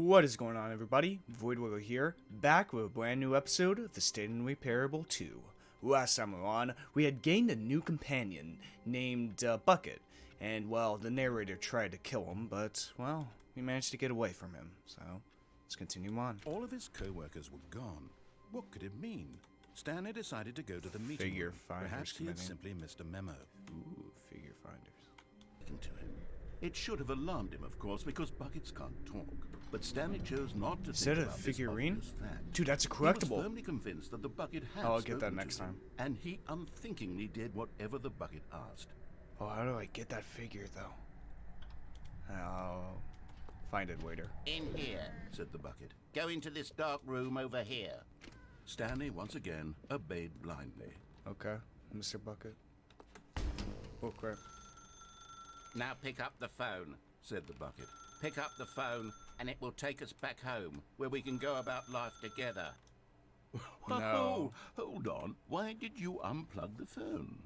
What is going on, everybody? Voidlego here, back with a brand new episode of the Stanley Parable 2. Last time we were on, we had gained a new companion named Bucket, and well, the narrator tried to kill him, but well, we managed to get away from him, so let's continue on. All of his co-workers were gone. What could it mean? Stanley decided to go to the meeting Figure room. finders Perhaps he had committee. simply missed a memo. Ooh, figure finders. To him. It should have alarmed him, of course, because buckets can't talk. But Stanley chose not to Is think that a about this figurine? obvious fact. Dude, that's a He was collectible. firmly convinced that the bucket had Oh, I'll get that spoken next to him, time. and he unthinkingly did whatever the bucket asked. Oh, how do I get that figure, though? I'll find it later. In here, Said the bucket. go into this dark room over here. Stanley once again obeyed blindly. Okay, Mr. Bucket. Oh, crap. Now pick up the phone. Said the bucket. Pick up the phone, and it will take us back home, where we can go about life together. No. Oh, hold on. Why did you unplug the phone?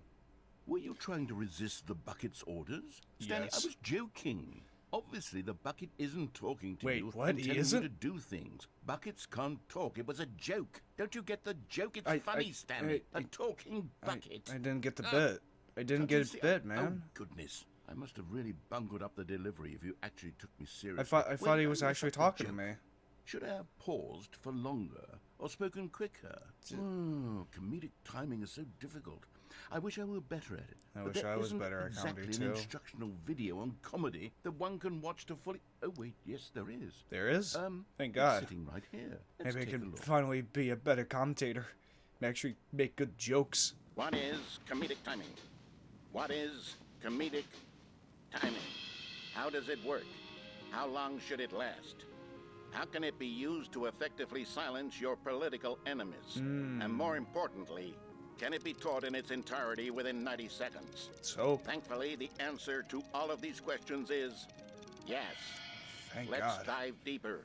Were you trying to resist the bucket's orders? Stanley, Yes. I was joking. Obviously, the bucket isn't talking to Wait, you what? and He telling isn't? you to do things. Buckets can't talk. It was a joke. Don't you get the joke? It's I- funny, I- Stanley. I- A talking bucket. I didn't get the bit. I didn't Can't you get see- a bit, Oh, man. goodness. I must have really bungled up the delivery if you actually took me seriously. I thought When he did was I mess actually up the talking to joke? me. Should I have paused for longer or spoken quicker? Comedic timing is so difficult. I wish I were better at it. I but wish there I was isn't better at exactly comedy, an too. instructional video on comedy that one can watch to fully... Oh, wait, yes, there is. There is? Thank it's God. sitting right here. Let's Maybe I take a can look. finally be a better commentator. And actually make good jokes. What is comedic timing? What is comedic timing? How does it work? How long should it last? How can it be used to effectively silence your political enemies? And more importantly, can it be taught in its entirety within 90 seconds? So, Thankfully, the answer to all of these questions is yes. thank Let's God. dive deeper.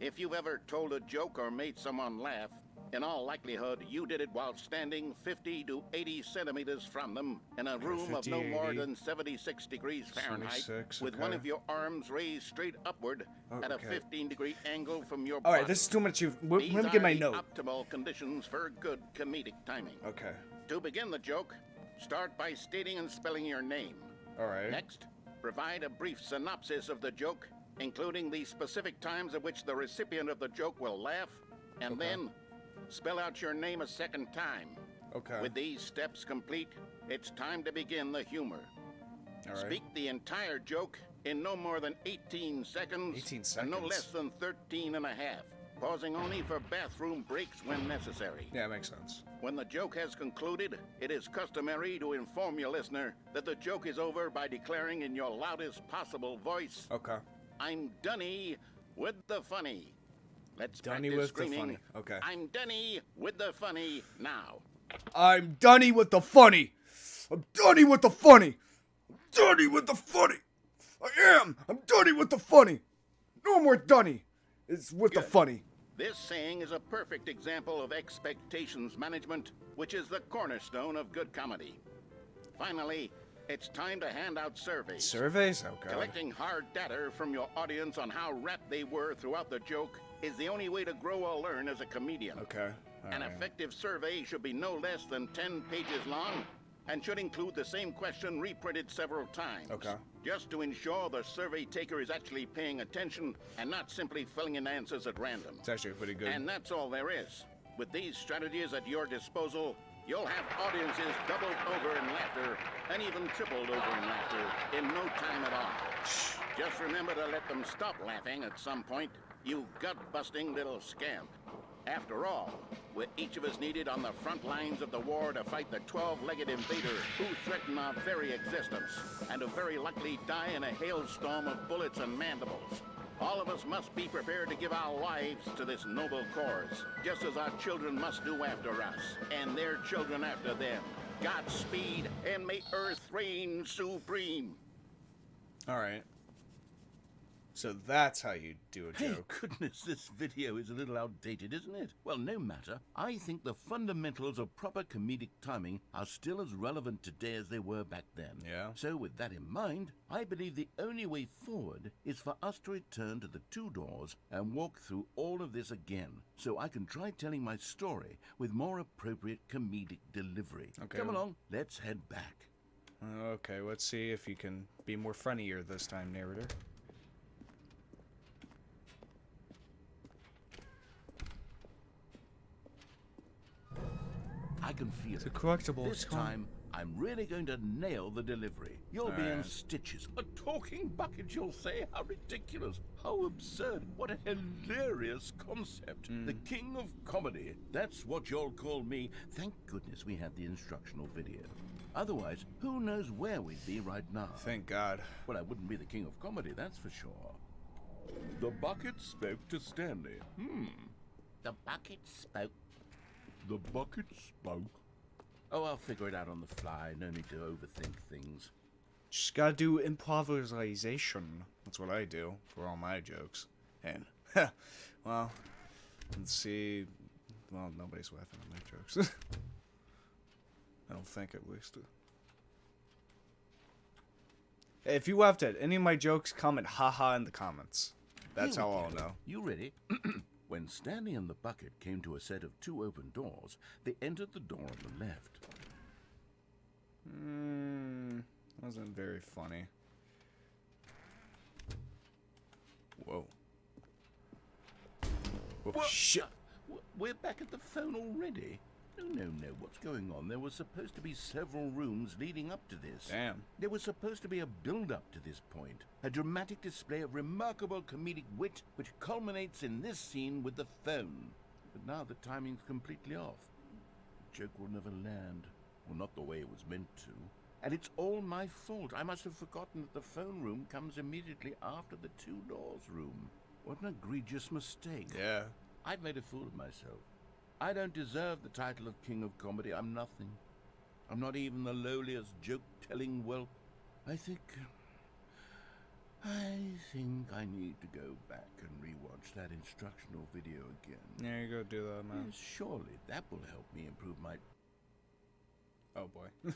If you've ever told a joke or made someone laugh, in all likelihood, you did it while standing 50 to 80 centimeters from them in a room of 50, no more 80, than 76 degrees Fahrenheit, 76, with one okay. of your arms raised straight upward at a Okay. 15-degree angle from your Alright, body. this is too much. Let These me are get my the note. optimal conditions for good comedic timing. Okay. To begin the joke, start by stating and spelling your name. Alright. Next, provide a brief synopsis of the joke, including the specific times at which the recipient of the joke will laugh, and then spell out your name a second time. Okay. With these steps complete, it's time to begin the humor. Alright. Speak the entire joke in no more than 18 seconds, 18 and no seconds. less than 13 and a half, pausing only for bathroom breaks when necessary. Yeah, makes sense. When the joke has concluded, it is customary to inform your listener that the joke is over by declaring in your loudest possible voice, Okay. I'm Dunny with the funny. Let's Dunny practice with screaming. the funny. Okay. I'm Dunny with the funny now. I'm Dunny with the funny. I'm Dunny with the funny. I'm Dunny with the funny. I'm Dunny with the funny. No more Dunny. It's with the funny. This saying is a perfect example of expectations management, which is the cornerstone of good comedy. Finally, it's time to hand out surveys. Surveys? Oh, God. Collecting hard data from your audience on how rapt they were throughout the joke is the only way to grow or learn as a comedian. Okay. An Alright. effective survey should be no less than 10 pages long and should include the same question reprinted several times. Okay. Just to ensure the survey taker is actually paying attention and not simply filling in answers at random. It's actually pretty good. And that's all there is. With these strategies at your disposal, you'll have audiences doubled over in laughter and even tripled over in laughter in no time at all. Just remember to let them stop laughing at some point, you gut-busting little scamp. After all, we're each of us needed on the front lines of the war to fight the 12-legged invader who threaten our very existence, and who very likely die in a hailstorm of bullets and mandibles. All of us must be prepared to give our lives to this noble cause, just as our children must do after us, and their children after them. Godspeed, and may Earth reign supreme. Alright. So that's how you do a Hey, joke. goodness, this video is a little outdated, isn't it? Well, no matter. I think the fundamentals of proper comedic timing are still as relevant today as they were back then. Yeah. So with that in mind, I believe the only way forward is for us to return to the two doors and walk through all of this again, so I can try telling my story with more appropriate comedic delivery. Okay. Come along, let's head back. Okay, let's see if you can be more funnier this time, narrator. I can feel It's a it. collectible. This time, I'm really going to nail the delivery. You'll be in Alright. stitches. A talking bucket, you'll say? How ridiculous. How absurd. What a hilarious concept. The king of comedy. That's what you'll call me. Thank goodness we have the instructional video. Otherwise, who knows where we'd be right now. Thank God. Well, I wouldn't be the king of comedy, that's for sure. The bucket spoke to Stanley. The bucket spoke. The bucket spoke. Oh, I'll figure it out on the fly. No need to overthink things. Just gotta do improvisation. That's what I do for all my jokes. And, well, let's see. Well, nobody's laughing at my jokes. I don't think, at least. If you laughed at any of my jokes, comment haha in the comments. That's Here how we I'll go. know. You ready? When Stanley and the bucket came to a set of two open doors, they entered the door on the left. Wasn't very funny. Whoa. Oh, What? shit. We're back at the phone already? No, what's going on? There were supposed to be several rooms leading up to this. Damn. There was supposed to be a build-up to this point. A dramatic display of remarkable comedic wit which culminates in this scene with the phone. But now the timing's completely off. The joke will never land. Well, not the way it was meant to. And it's all my fault. I must have forgotten that the phone room comes immediately after the two doors room. What an egregious mistake. Yeah. I've made a fool of myself. I don't deserve the title of King of Comedy. I'm nothing. I'm not even the lowliest joke-telling whelp. I think I need to go back and rewatch that instructional video again. Yeah, you go do that, man. Yes, surely that will help me improve my... Oh, boy.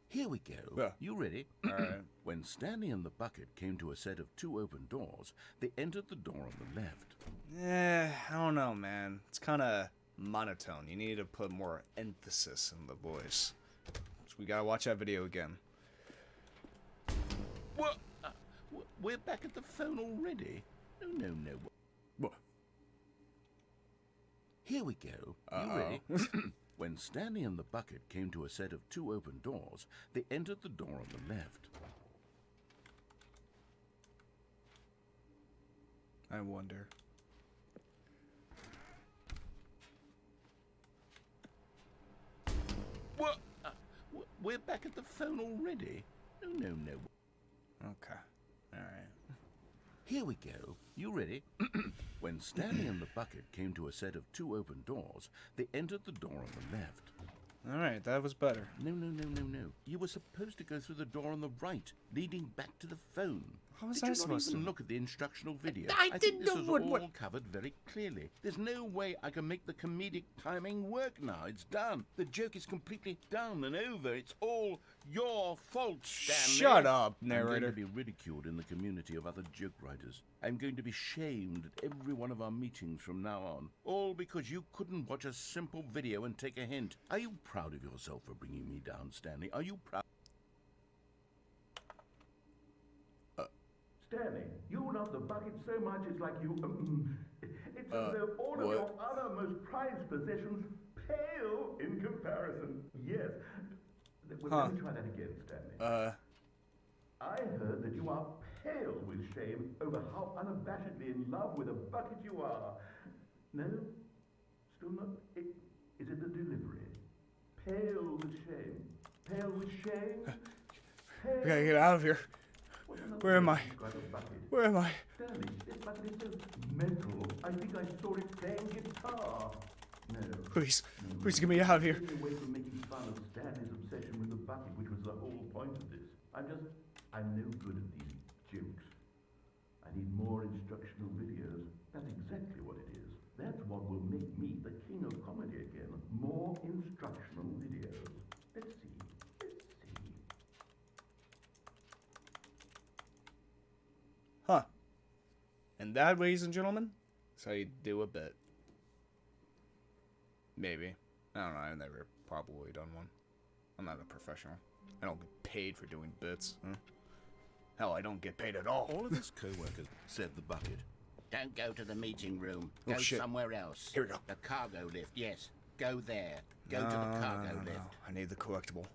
Here we go. Yeah. You ready? Alright. When Stanley and the bucket came to a set of two open doors, they entered the door on the left. I don't know, man. It's kind of monotone. You need to put more emphasis in the voice. So we gotta watch that video again. What? We're back at the phone already? No. What? Here we go. You ready? When Stanley and the bucket came to a set of two open doors, they entered the door on the left. I wonder. What? We're back at the phone already? No. Okay. Alright. Here we go. You ready? When Stanley and the bucket came to a set of two open doors, they entered the door on the left. Alright, that was better. No. You were supposed to go through the door on the right, leading back to the phone. How was Did I you supposed not even to? look at the instructional video? I think didn't this know was what- all covered very clearly. There's no way I can make the comedic timing work now. It's done. The joke is completely done and over. It's all your fault, Stanley. Shut up, I'm going narrator. to be ridiculed in the community of other joke writers. I'm going to be shamed at every one of our meetings from now on. All because you couldn't watch a simple video and take a hint. Are you proud of yourself for bringing me down, Stanley? Are you proud? Stanley, you love the bucket so much it's like you... it's as though all of what? your other most prized possessions pale in comparison. Yes. Well, let me try that again, Stanley. I heard that you are pale with shame over how unabashedly in love with a bucket you are. No? Still not? Is it the delivery? Pale with shame. Pale with shame? We gotta get out of here. Where am I? Where am I? Stanley, this bucket is so mental. I think I saw it playing guitar. No. Please get me out of here. Take me away from making fun of Stanley's obsession with the bucket, which was the whole point of this. I'm no good at these jokes. I And that, ladies and gentlemen, is how you do a bit. Maybe. I don't know, I've never probably done one. I'm not a professional. I don't get paid for doing bits. Huh? Hell, I don't get paid at all. All of his co-workers, said the bucket. Don't go to the meeting room. Oh, Go shit. somewhere else. Here we go. The cargo lift, yes. Go there. Go to the cargo lift. I need the collectible.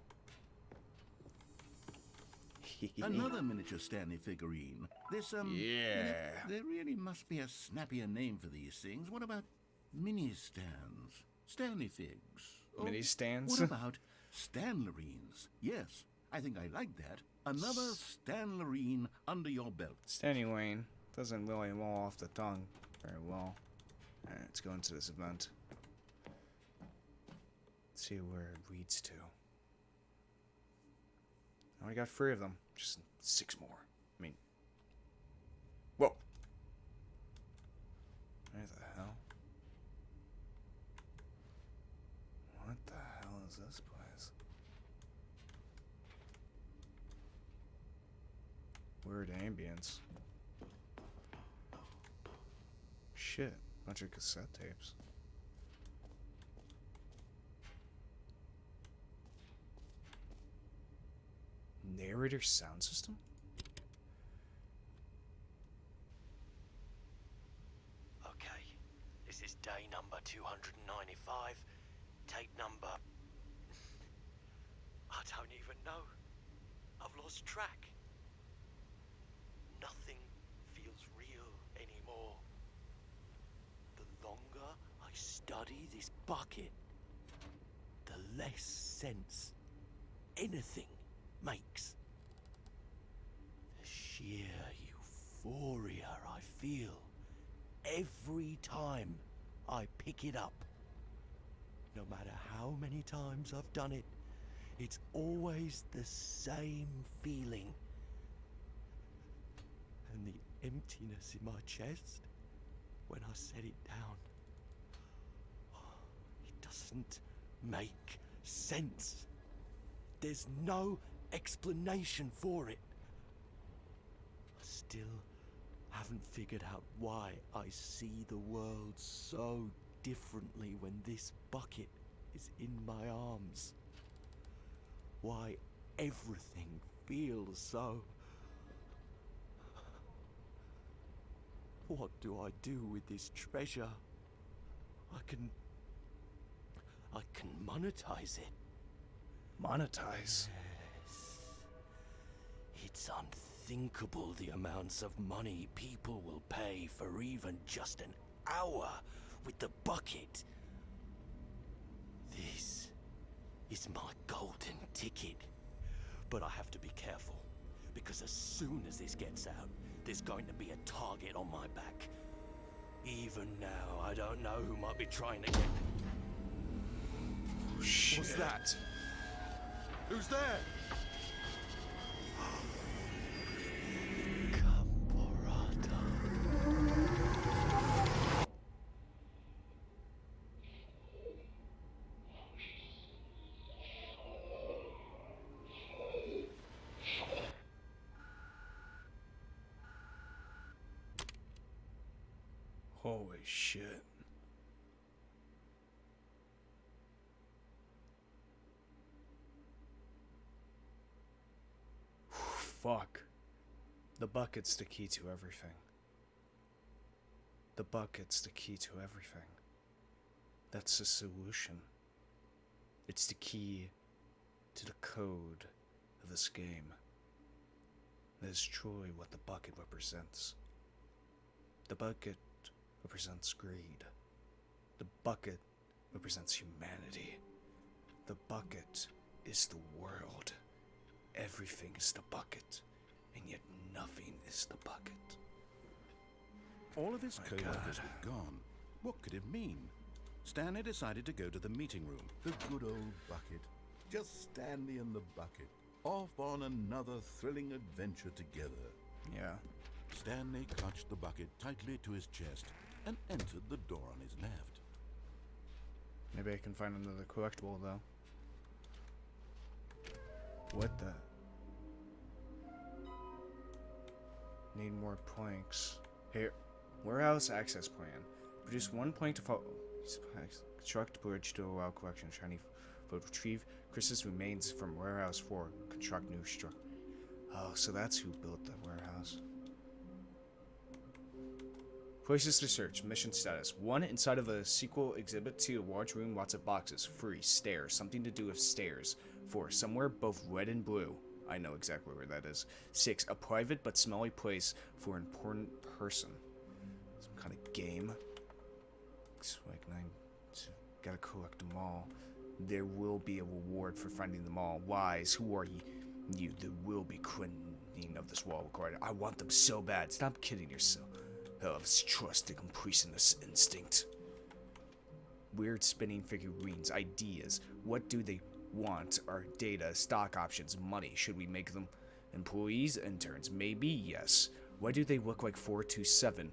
Another miniature Stanley figurine. This, Yeah. There really must be a snappier name for these things. What about mini stands? Stanley figs? Mini stands? What about Stanlerines? Yes, I think I like that. Another Stanlerine under your belt. Stanley Wayne doesn't really roll off the tongue very well. Alright, let's go into this event. Let's see where it leads to. I only got 3 of them. Just 6 more. I mean... Whoa! Where the hell? What the hell is this place? Weird ambience. Shit. Bunch of cassette tapes. Narrator sound system? Okay, this is day number 295. Tape number... I don't even know. I've lost track. Nothing feels real anymore. The longer I study this bucket, the less sense anything makes. The sheer euphoria I feel every time I pick it up. No matter how many times I've done it, it's always the same feeling. And the emptiness in my chest when I set it down. It doesn't make sense. There's no explanation for it. I still haven't figured out why I see the world so differently when this bucket is in my arms. Why everything feels so... What do I do with this treasure? I can monetize it. Monetize? Yes. It's unthinkable the amounts of money people will pay for even just an hour with the bucket. This is my golden ticket. But I have to be careful, because as soon as this gets out, there's going to be a target on my back. Even now, I don't know who might be trying to get... Oh, shit. What's that? Who's there? Camporata. Holy shit. Fuck. The bucket's the key to everything. The bucket's the key to everything. That's the solution. It's the key to the code of this game. That is truly what the bucket represents. The bucket represents greed. The bucket represents humanity. The bucket is the world. Everything is the bucket, and yet nothing is the bucket. All of his My co-workers God. were gone. What could it mean? Stanley decided to go to the meeting room. The good old bucket. Just Stanley and the bucket. Off on another thrilling adventure together. Yeah. Stanley clutched the bucket tightly to his chest and entered the door on his left. Maybe I can find another collectible, though. What the? Need more planks. Here. Warehouse access plan. Produce 1 plank to follow. Construct bridge to allow collection of shiny food. Retrieve Chris's remains from warehouse 4. Construct new structure. Oh, so that's who built the warehouse. Places to search. Mission status. 1. Inside of a sequel exhibit. 2. Large room. Lots of boxes. 3. Stairs. Something to do with stairs. 4. Somewhere both red and blue. I know exactly where that is. 6. A private but smelly place for an important person. Some kind of game. Like 9. Gotta collect them all. There will be a reward for finding them all. Lies. Who are you? There will be cleaning of this wall required. I want them so bad. Stop kidding yourself. Elves trust the completionist instinct. Weird spinning figurines. Ideas. What do they want? Our data, stock options, money. Should we make them employees, interns? Maybe, yes. Why do they look like 427?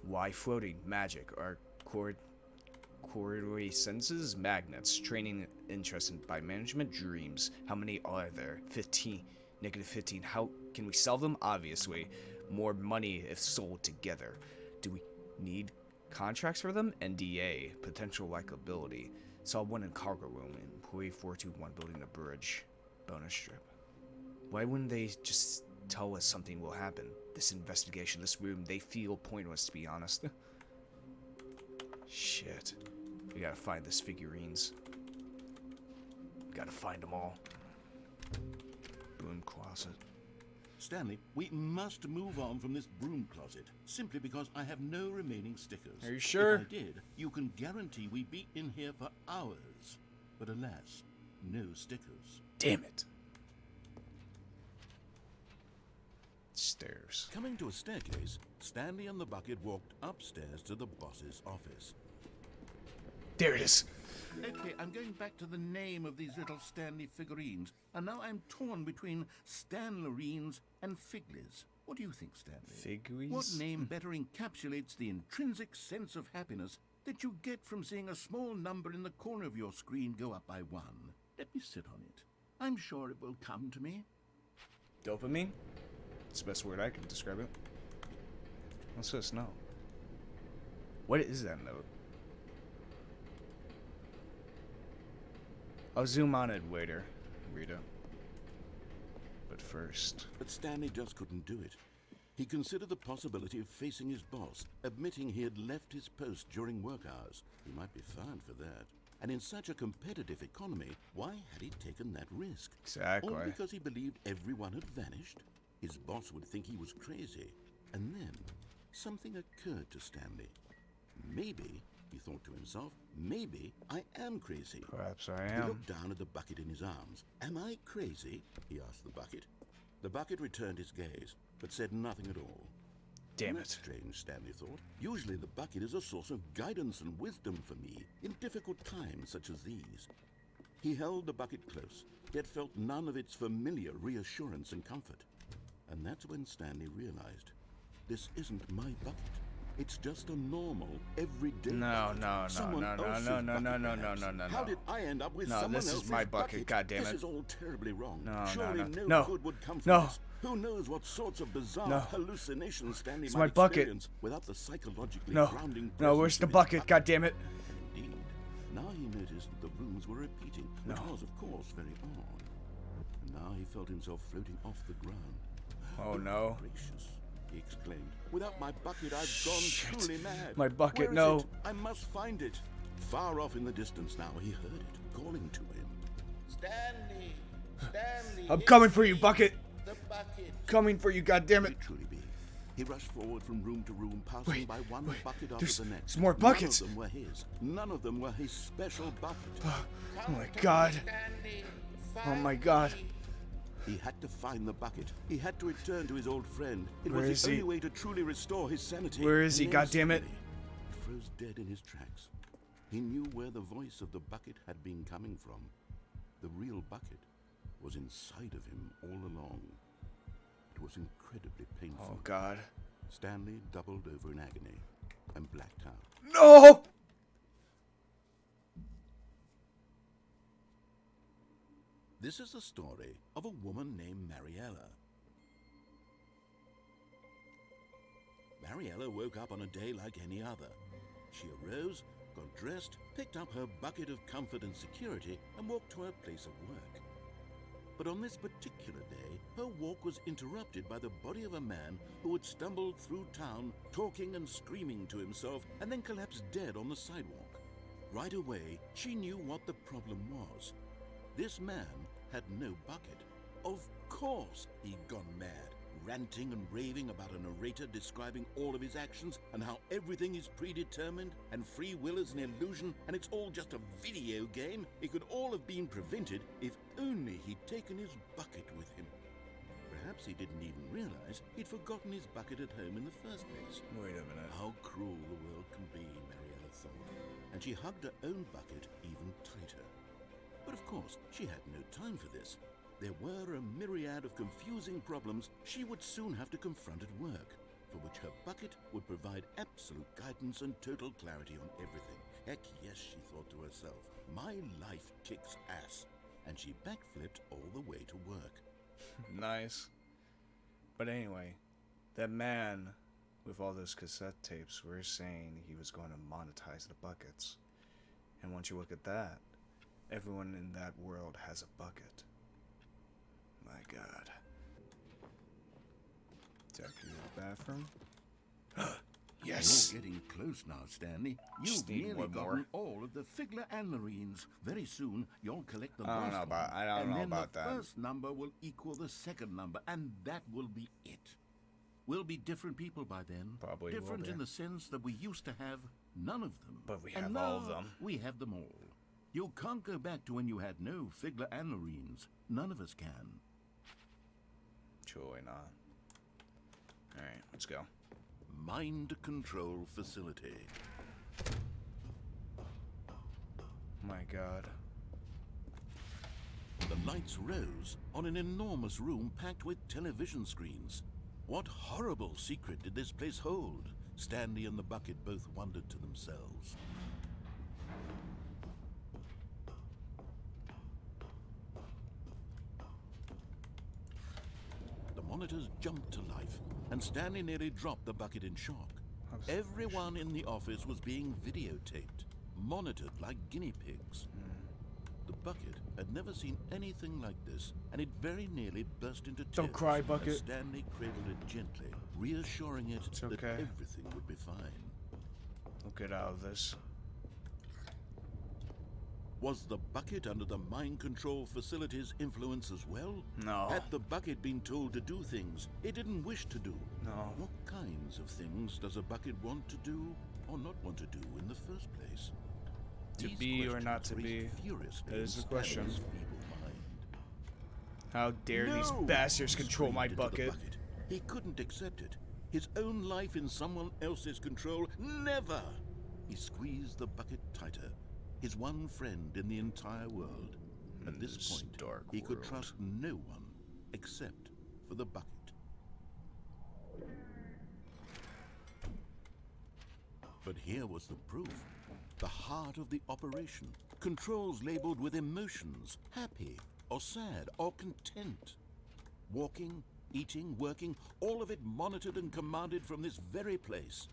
Why floating? Magic. Our corridor senses? Magnets. Training interest by management? Dreams. How many are there? 15. Negative 15. How can we sell them? Obviously. More money if sold together. Do we need contracts for them? NDA. Potential likability. Saw one in cargo room. Employee 421 building a bridge. Bonus strip. Why wouldn't they just tell us something will happen? This investigation, this room, they feel pointless, to be honest. Shit. We gotta find these figurines. Gotta find them all. Broom closet. Stanley, we must move on from this broom closet, simply because I have no remaining stickers. Are you sure? If I did, you can guarantee we'd be in here for hours. But alas, no stickers. Damn it. Stairs. Coming to a staircase, Stanley and the bucket walked upstairs to the boss's office. There it is. Okay, I'm going back to the name of these little Stanley figurines, and now I'm torn between Stanlerines and Figlies. What do you think, Stanley? Figures? What name better encapsulates the intrinsic sense of happiness that you get from seeing a small number in the corner of your screen go up by 1? Let me sit on it. I'm sure it will come to me. Dopamine? It's the best word I can describe it. What's this note? What is that note? I'll zoom on it later, Rita. But first... But Stanley just couldn't do it. He considered the possibility of facing his boss, admitting he had left his post during work hours. He might be fined for that. And in such a competitive economy, why had he taken that risk? Exactly. All because he believed everyone had vanished? His boss would think he was crazy. And then, something occurred to Stanley. Maybe, he thought to himself, maybe I am crazy. Perhaps I He am. looked down at the bucket in his arms. Am I crazy? He asked the bucket. The bucket returned his gaze, but said nothing at all. Damn That's it. strange, Stanley thought. Usually the bucket is a source of guidance and wisdom for me in difficult times such as these. He held the bucket close, yet felt none of its familiar reassurance and comfort. And that's when Stanley realized, this isn't my bucket. It's just a normal, everyday bucket. Someone else's bucket. How did I end up with someone else's this is my bucket, goddammit. This is all terribly wrong. No, Surely no. no good would come from this. Who knows what sorts of bizarre hallucinations Stanley It's might my bucket. experience without the psychologically grounding No, where's presence the of his bucket, goddammit? Indeed. Now he noticed that the rooms were repeating, which was, of course, very odd. And now he felt himself floating off the ground. Oh, no. Gracious, he exclaimed. Without my bucket, I've gone truly mad. My bucket, Where is no. it? I must find it. Far off in the distance now, he heard it, calling to him. Stanley! Stanley! I'm coming for you, bucket. The bucket! Coming for you, goddammit. Could it truly be? He rushed forward from room to room, passing by one bucket after there's- the next. there's more buckets. None of them were his. None of them were his special bucket. Oh my god. Stanley! Oh my god. He had to find the bucket. He had to return to his old friend. It Where was is the he? only way to truly restore his sanity. Where is he, And then goddammit? suddenly, He froze dead in his tracks. He knew where the voice of the bucket had been coming from. The real bucket was inside of him all along. It was incredibly painful. Oh god. Stanley doubled over in agony and blacked out. No! This is the story of a woman named Mariella. Mariella woke up on a day like any other. She arose, got dressed, picked up her bucket of comfort and security, and walked to her place of work. But on this particular day, her walk was interrupted by the body of a man who had stumbled through town, talking and screaming to himself, and then collapsed dead on the sidewalk. Right away, she knew what the problem was. This man had no bucket. Of course he'd gone mad, ranting and raving about a narrator describing all of his actions and how everything is predetermined and free will is an illusion and it's all just a video game. It could all have been prevented if only he'd taken his bucket with him. Perhaps he didn't even realize he'd forgotten his bucket at home in the first place. Wait a minute. How cruel the world can be, Mariella thought, and she hugged her own bucket even tighter. But of course, she had no time for this. There were a myriad of confusing problems she would soon have to confront at work, for which her bucket would provide absolute guidance and total clarity on everything. Heck yes, she thought to herself, my life kicks ass. And she backflipped all the way to work. Nice. But anyway, that man with all those cassette tapes were saying he was going to monetize the buckets. And once you look at that, everyone in that world has a bucket. My God. Deputy bathroom. Yes. You're getting close now, Stanley. Just You've need nearly one gotten more. all of the Figler and Marines. Very soon, you'll collect the I don't last know one. about- I don't and know then about the that. first number will equal the second number, and that will be it. We'll be different people by then. Probably will different be. in the sense that we used to have none of them. But we And have now all of them. We have them all. You can't go back to when you had no Figler and Marines. None of us can. Surely not. Alright, let's go. Mind control facility. My God. The lights rose on an enormous room packed with television screens. What horrible secret did this place hold? Stanley and the bucket both wondered to themselves. The monitors jumped to life, and Stanley nearly dropped the bucket in shock. Everyone in the office was being videotaped, monitored like guinea pigs. The bucket had never seen anything like this, and it very nearly burst into tears. Don't cry, Bucket. As Stanley cradled it gently, reassuring it It's that okay. everything would be fine. We'll get out of this. Was the bucket under the mind control facility's influence as well? No. Had the bucket been told to do things it didn't wish to do? No. What kinds of things does a bucket want to do or not want to do in the first place? To These be or questions not to raised be? furiously That is in the question. Stanley's feeble mind. How dare these No! bastards He control my screamed into the bucket? He couldn't accept it. His own life in someone else's control. Never! He squeezed the bucket tighter. His one friend in the entire world. At this This point, dark he could world. trust no one except for the bucket. But here was the proof. The heart of the operation. Controls labeled with emotions, happy or sad or content. Walking, eating, working, all of it monitored and commanded from this very place.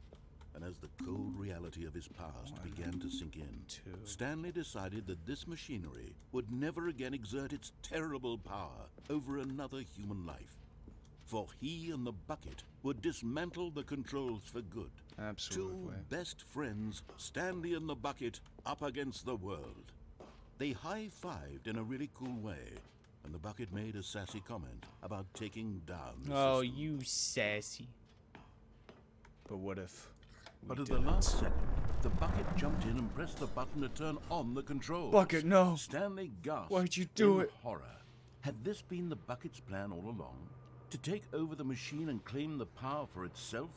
And as the cold reality of his past began to sink in, Stanley decided that this machinery would never again exert its terrible power over another human life. For he and the bucket would dismantle the controls for good. Absolutely. Two best friends, Stanley and the bucket, up against the world. They high-fived in a really cool way, and the bucket made a sassy comment about taking down the Oh, system. you sassy. But what if we But at didn't? the last second, the bucket jumped in and pressed the button to turn on the controls. Bucket, no. Stanley gasped. Why'd you do in it? horror. Had this been the bucket's plan all along? To take over the machine and claim the power for itself?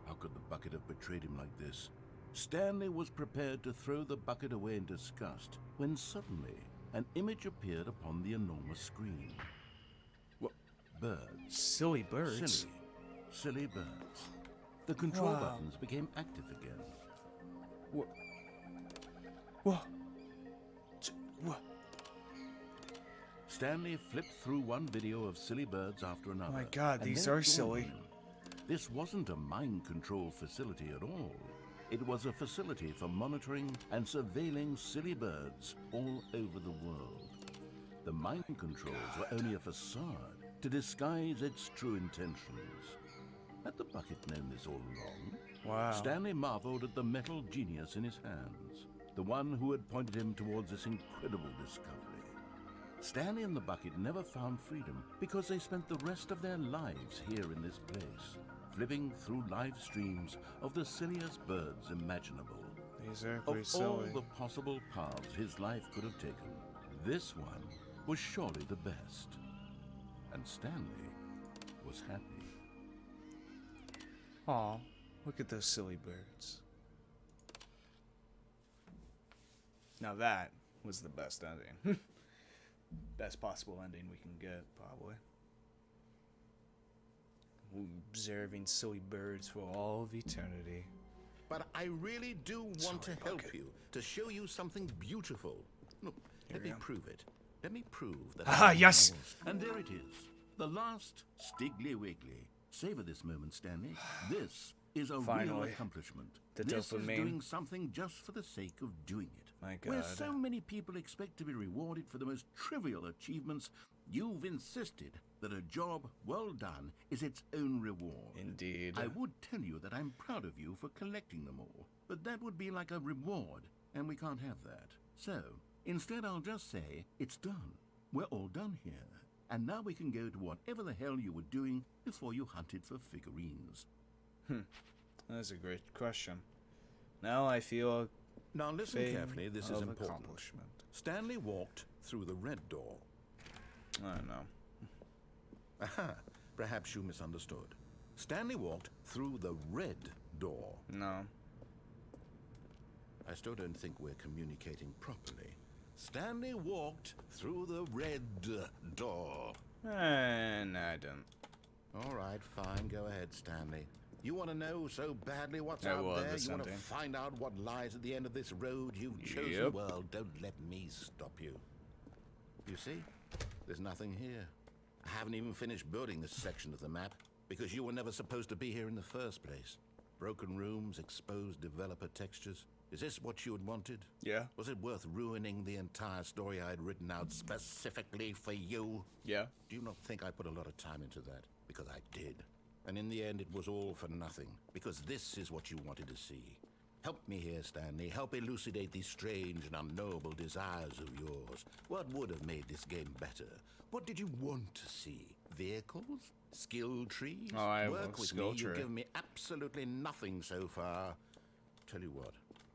How could the bucket have betrayed him like this? Stanley was prepared to throw the bucket away in disgust when suddenly an image appeared upon the enormous screen. What? Birds. Silly birds. Silly birds. The control Wow. buttons became active again. What? What? What? Stanley flipped through one video of silly birds after another. My God, and these then it are dawned silly. on him. This wasn't a mind control facility at all. It was a facility for monitoring and surveilling silly birds all over the world. The mind controls were only a facade to disguise its true intentions. Had the bucket known this all along? Wow. Stanley marveled at the metal genius in his hands, the one who had pointed him towards this incredible discovery. Stanley and the bucket never found freedom because they spent the rest of their lives here in this place, flipping through live streams of the silliest birds imaginable. Exactly, Of silly. all the possible paths his life could have taken, this one was surely the best. And Stanley was happy. Aw, look at those silly birds. Now that was the best ending. Best possible ending we can get, probably. Observing silly birds for all of eternity. But I really do want to Sorry, help Bucket. you, to show you something beautiful. Look, let we me go. prove it. Let me prove that. Ah, I'm yes! yours. And there it is, the last Stiggly Wiggly. Savor this moment, Stanley. This is a real Finally. accomplishment. The This is dopamine. doing something just for the sake of doing it. My Where God. so many people expect to be rewarded for the most trivial achievements, you've insisted that a job well done is its own reward. Indeed. I would tell you that I'm proud of you for collecting them all, but that would be like a reward, and we can't have that. So, instead I'll just say, it's done. We're all done here. And now we can go to whatever the hell you were doing before you hunted for figurines. That's a great question. Now I feel Now listen fame carefully, this of is important. accomplishment. Stanley walked through the red door. I don't know. Aha, perhaps you misunderstood. Stanley walked through the red door. No. I still don't think we're communicating properly. Stanley walked through the red door. No, I didn't. All right, fine. Go ahead, Stanley. You want to know so badly what's I out will, there? there's You want to something. find out what lies at the end of this road you've chosen? Yep. Well, don't let me stop you. You see? There's nothing here. I haven't even finished building this section of the map because you were never supposed to be here in the first place. Broken rooms, exposed developer textures. Is this what you had wanted? Yeah. Was it worth ruining the entire story I had written out specifically for you? Yeah. Do you not think I put a lot of time into that? Because I did. And in the end, it was all for nothing. Because this is what you wanted to see. Help me here, Stanley. Help elucidate these strange and unknowable desires of yours. What would have made this game better? What did you want to see? Vehicles? Skill trees? Oh, I Work will. with Skill me. tree. You've given me absolutely nothing so far. Tell you what.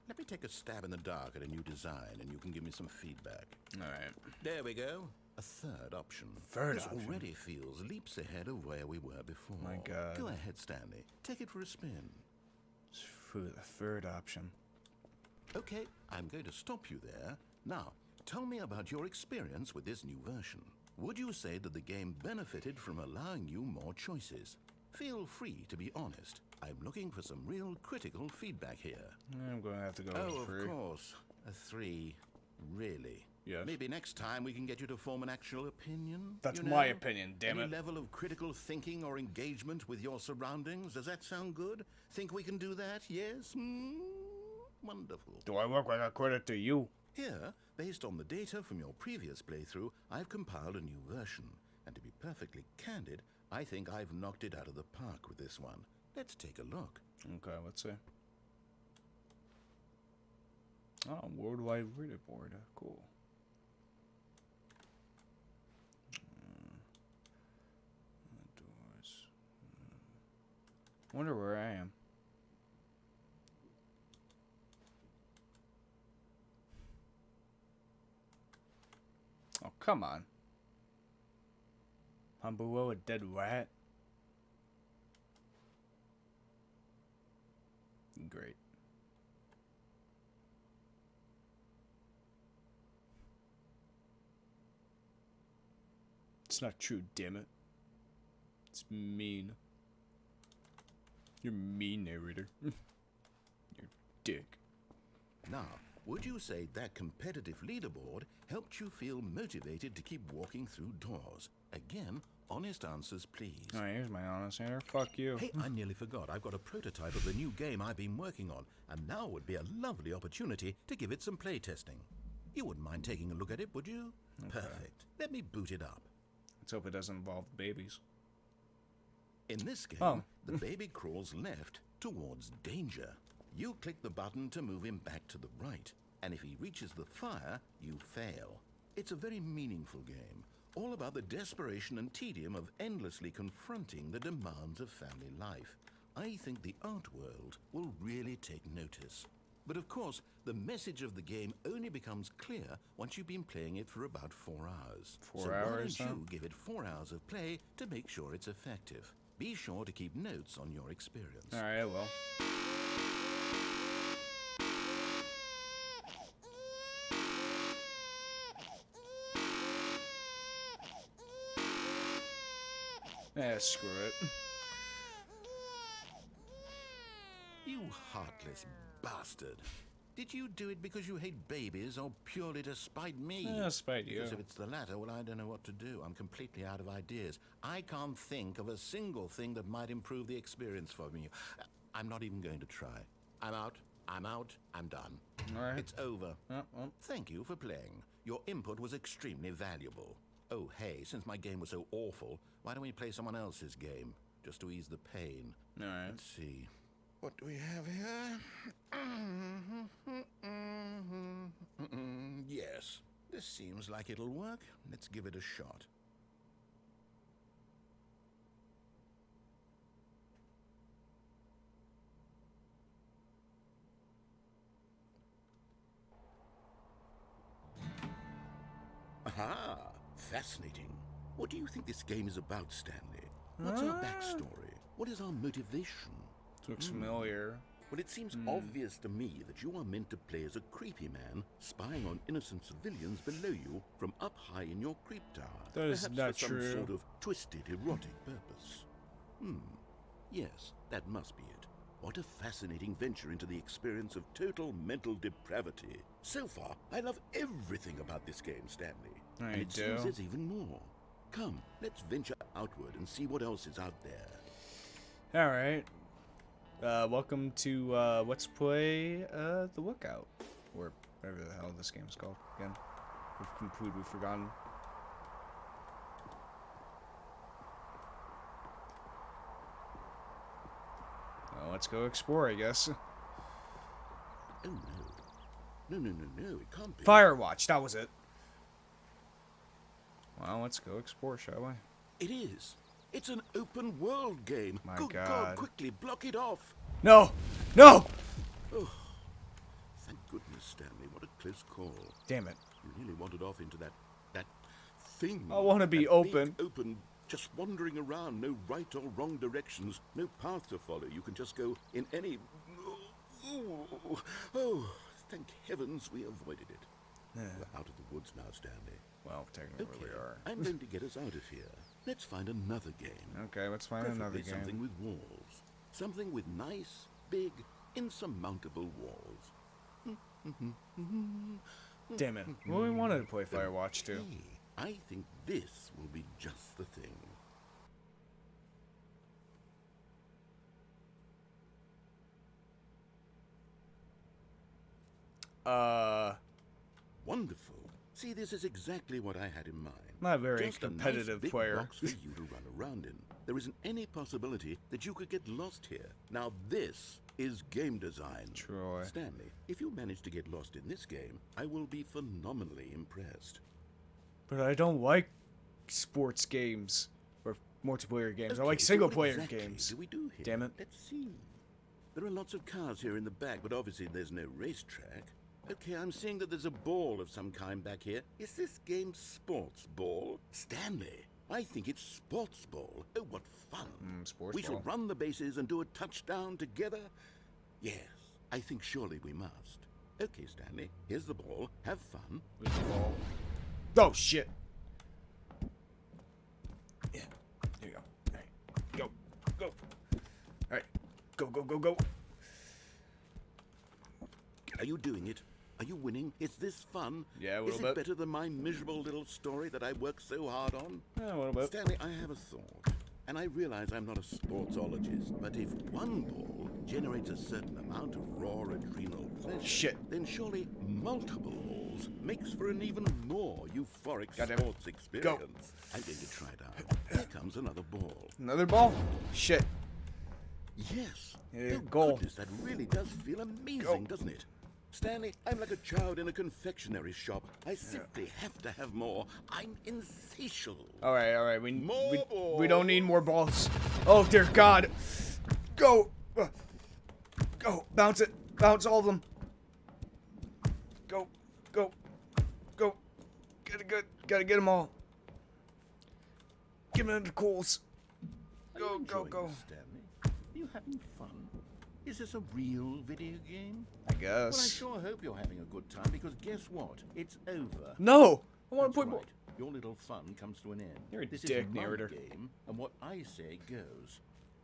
Let me take a stab in the dark at a new design, and you can give me some feedback. All right. There we go. A third option. Third this option. already feels leaps ahead of where we were before. My God. Go ahead, Stanley. Take it for a spin. For the third option. Okay, I'm going to stop you there. Now, tell me about your experience with this new version. Would you say that the game benefited from allowing you more choices? Feel free to be honest. I'm looking for some real critical feedback here. I'm going to have to go Oh, with 3. of course. A 3. Really? Yes. Maybe next time we can get you to form an actual opinion? That's you my know? opinion, damn Any it. level of critical thinking or engagement with your surroundings? Does that sound good? Think we can do that? Yes? Wonderful. Do I work like a credit to you? Here, based on the data from your previous playthrough, I've compiled a new version. And to be perfectly candid, I think I've knocked it out of the park with this one. Let's take a look. Okay, let's see. Oh, worldwide reader board. Cool. Doors. Wonder where I am. Oh, come on. I'm below a dead rat. Great. It's not true, damn it. It's mean. You're mean, narrator. You're dick. Now, would you say that competitive leaderboard helped you feel motivated to keep walking through doors? Again, honest answers, please. Alright, here's my honest answer. Fuck you. Hey, I nearly forgot. I've got a prototype of the new game I've been working on, and now would be a lovely opportunity to give it some play testing. You wouldn't mind taking a look at it, would you? Okay. Perfect. Let me boot it up. Let's hope it doesn't involve babies. In this game, the baby crawls left towards danger. You click the button to move him back to the right, and if he reaches the fire, you fail. It's a very meaningful game, all about the desperation and tedium of endlessly confronting the demands of family life. I think the art world will really take notice. But of course, the message of the game only becomes clear once you've been playing it for about 4 hours. 4 hours, So why don't you give it 4 hours of play to make sure it's effective? Be sure to keep notes on your experience. Alright, I will. Screw it. You heartless bastard. Did you do it because you hate babies or purely to spite me? Spite you. Because if it's the latter, well, I don't know what to do. I'm completely out of ideas. I can't think of a single thing that might improve the experience for me. I'm not even going to try. I'm out. I'm done. All right. It's over. Well. Thank you for playing. Your input was extremely valuable. Oh, hey, since my game was so awful, why don't we play someone else's game? Just to ease the pain. All right. Let's see. What do we have here? Yes, this seems like it'll work. Let's give it a shot. Aha! Fascinating. What do you think this game is about, Stanley? What's our backstory? What is our motivation? Looks familiar. Well, it seems obvious to me that you are meant to play as a creepy man spying on innocent civilians below you from up high in your creep tower. That is Perhaps not for some true. sort of twisted, erotic purpose. Yes, that must be it. What a fascinating venture into the experience of total mental depravity. So far, I love everything about this game, Stanley. I And it do. seems there's even more. Come, let's venture outward and see what else is out there. All right. Welcome to Let's Play The Lookout, or whatever the hell this game's called. Again, we've forgotten. Well, let's go explore, I guess. Oh no. No, it can't be. Firewatch, that was it. Well, let's go explore, shall we? It is. It's an open world game. My Good God. quickly block it off. No! No! Oh, thank goodness, Stanley. What a close call. Damn it. You really wandered off into that thing. I want to be That open. big open, just wandering around. No right or wrong directions. No path to follow. You can just go in any. Oh, thank heavens we avoided it. We're out of the woods now, Stanley. Well, technically Okay, we are. I'm going to get us out of here. Let's find another game. Okay, let's find another Preferably something game. with walls. Something with nice, big, insurmountable walls. Damn it. Well, we wanted to play Firewatch too. Hey, I think this will be just the thing. Wonderful. See, this is exactly what I had in mind. Not a very Just a competitive nice big player. box for you to run around in. There isn't any possibility that you could get lost here. Now this is game design. Troy. Stanley, if you manage to get lost in this game, I will be phenomenally impressed. But I don't like sports games or multiplayer games. I like Okay, so single what player exactly games. do we do here? Damn it. Let's see. There are lots of cars here in the back, but obviously there's no racetrack. Okay, I'm seeing that there's a ball of some kind back here. Is this game sports ball? Stanley, I think it's sports ball. Oh, what fun. Sports We ball. shall run the bases and do a touchdown together? Yes, I think surely we must. Okay, Stanley, here's the ball. Have fun. Where's the ball? Oh, shit. Yeah. Here you go. All right. Go. Go. All right. Go, go, go, go. Are you doing it? Are you winning? Is this fun? Yeah, a Is little it bit. better than my miserable little story that I worked so hard on? Yeah, a little bit. Stanley, I have a thought. And I realize I'm not a sportsologist, but if one ball generates a certain amount of raw adrenal pleasure, then surely multiple balls makes for an even more euphoric sports experience. Go. I'm going to try it out. Here comes another ball. Another ball? Shit. Yes. Yeah, Oh, goal. goodness, that really does feel amazing, doesn't it? Stanley, I'm like a child in a confectionery shop. I simply have to have more. I'm insatiable. All right. More balls. We don't need more balls. Oh dear God. Go. Go. Bounce it. Bounce all of them. Go. Gotta get them all. Give me the cools. Go. Stanley, are you having fun? Is this a real video game? I Well, I guess. sure hope you're having a good time, because guess what? It's over. No. I want That's to play more. right. Your little fun comes to an end. You're a this dick, is my narrator. game, and what I say goes.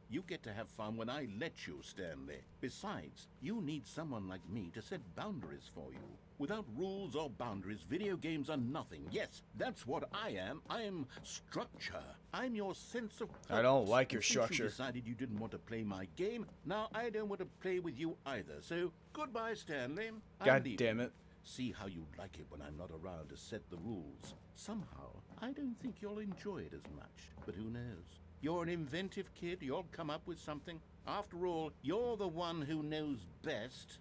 You get to have fun when I let you, Stanley. Besides, you need someone like me to set boundaries for you. Without rules or boundaries, video games are nothing. Yes, that's what I am. I am structure. I'm your sense of purpose. I don't like your And since structure. You decided you didn't want to play my game. Now I don't want to play with you either. So goodbye, Stanley. I'm God leaving. damn it. See how you like it when I'm not around to set the rules. Somehow, I don't think you'll enjoy it as much. But who knows? You're an inventive kid. You'll come up with something. After all, you're the one who knows best.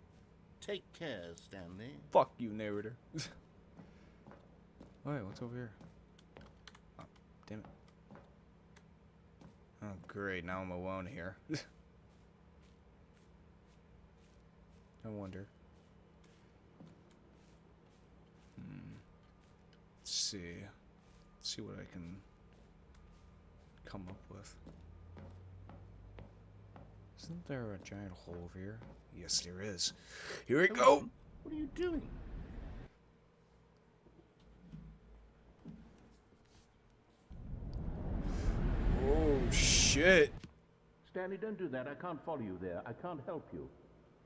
Take care, Stanley. Fuck you, narrator. Wait, what's over here? Oh, damn it. Oh, great. Now I'm alone here. I wonder. Let's see. Let's see what I can come up with. Isn't there a giant hole over here? Yes, there is. Here we go. What are you doing? Oh, shit. Stanley, don't do that. I can't follow you there. I can't help you.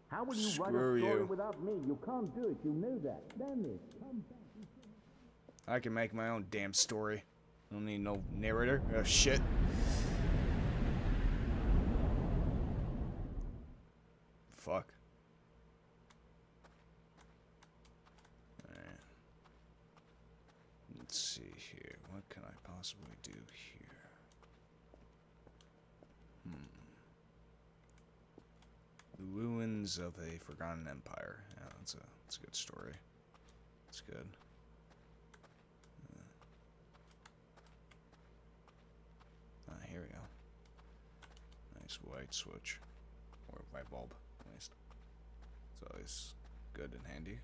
How will you write Screw a story you. without me? You can't do it. You know that. Stanley, come back. I can make my own damn story. I don't need no narrator. Oh, shit. Fuck. Alright. Let's see here. What can I possibly do here? The Ruins of a Forgotten Empire. Yeah, that's a good story. That's good. Here we go. Nice white switch. Or white bulb, at least. It's always good and handy.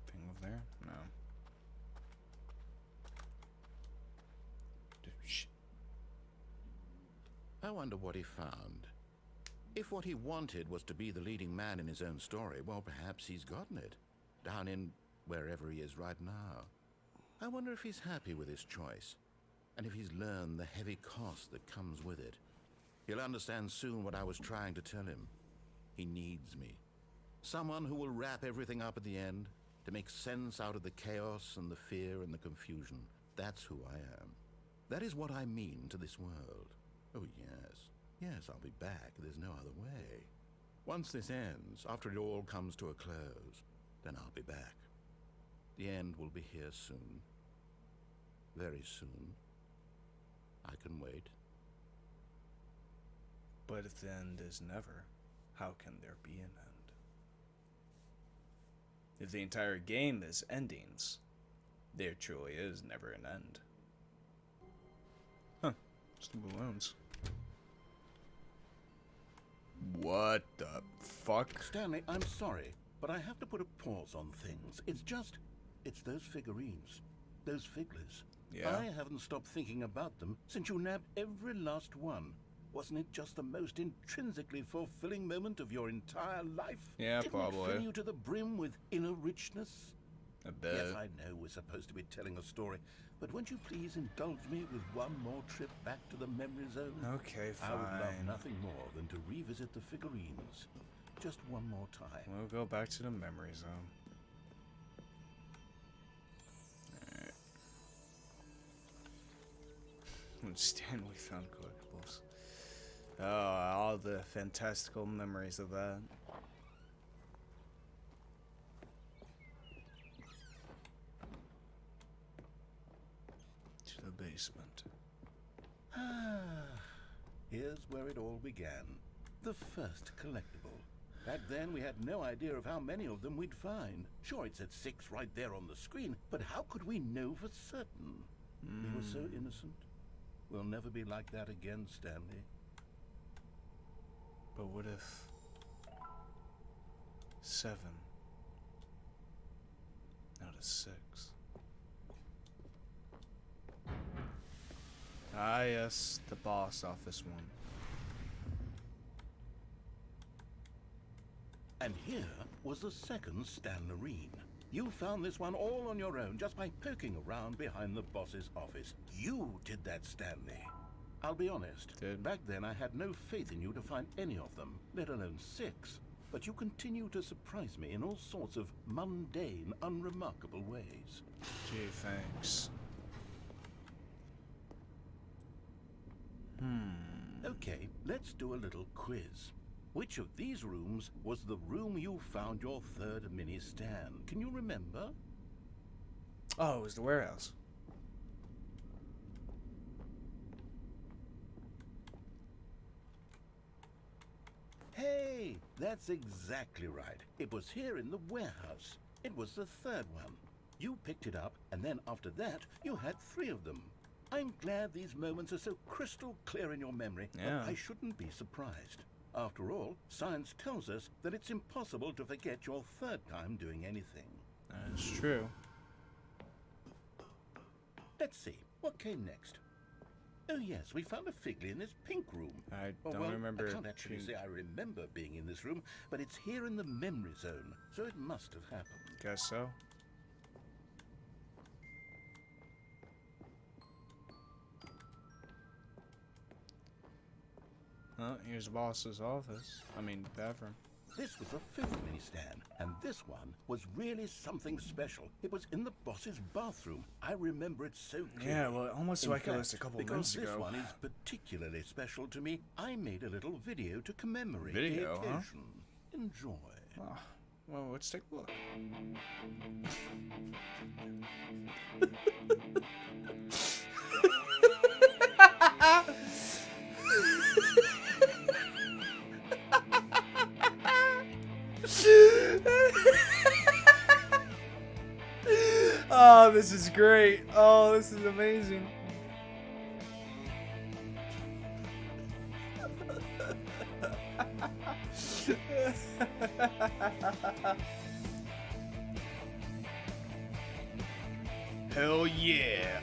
Thing over there? No. I wonder what he found. If what he wanted was to be the leading man in his own story, well, perhaps he's gotten it. Down in wherever he is right now. I wonder if he's happy with his choice. And if he's learned the heavy cost that comes with it. He'll understand soon what I was trying to tell him. He needs me. Someone who will wrap everything up at the end, to make sense out of the chaos and the fear and the confusion. That's who I am. That is what I mean to this world. Oh, yes. Yes, I'll be back. There's no other way. Once this ends, after it all comes to a close, then I'll be back. The end will be here soon. Very soon. I can wait. But if the end is never, how can there be an end? If the entire game is endings, there truly is never an end. Huh. Just the balloons. What the fuck? Stanley, I'm sorry, but I have to put a pause on things. It's those figurines. Those figglers. Yeah. I haven't stopped thinking about them since you nabbed every last one. Wasn't it just the most intrinsically fulfilling moment of your entire life? Yeah, Didn't probably. it fill you to the brim with inner richness? A bit. Yes, I know we're supposed to be telling a story, but won't you please indulge me with one more trip back to the memory zone? Okay, fine. I would love nothing more than to revisit the figurines. Just one more time. We'll go back to the memory zone. Alright. When Stanley found collectibles. Oh, all the fantastical memories of that. To the basement. Here's where it all began. The first collectible. Back then, we had no idea of how many of them we'd find. Sure, it said 6 right there on the screen, but how could we know for certain? We were so innocent. We'll never be like that again, Stanley. But what if 7 out of 6? Ah, yes, the boss office one. And here was the second Stanlerine. You found this one all on your own just by poking around behind the boss's office. You did that, Stanley. I'll be honest. Back then I had no faith in you to find any of them, let alone 6. But you continue to surprise me in all sorts of mundane, unremarkable ways. Gee, thanks. Okay, let's do a little quiz. Which of these rooms was the room you found your third mini stand? Can you remember? Oh, it was the warehouse. Hey, that's exactly right. It was here in the warehouse. It was the third one. You picked it up, and then after that, you had 3 of them. I'm glad these moments are so crystal clear in your memory, Yeah. but I shouldn't be surprised. After all, science tells us that it's impossible to forget your third time doing anything. That's true. Let's see, what came next? Oh yes, we found a Figley in this pink room. I Oh, don't well, remember. I can't actually say I remember being in this room, but it's here in the memory zone, so it must have happened. Guess so. Well, here's the boss's office. I mean, bathroom. This was the 5th mini stand, and this one was really something special. It was in the boss's bathroom. I remember it so clearly. Yeah, well, almost In like it fact, was a couple because minutes this ago. one is particularly special to me, I made a little video to commemorate Video, the huh? occasion. Enjoy. Oh, well, let's take a look. Oh, this is great. Oh, this is amazing. Hell yeah.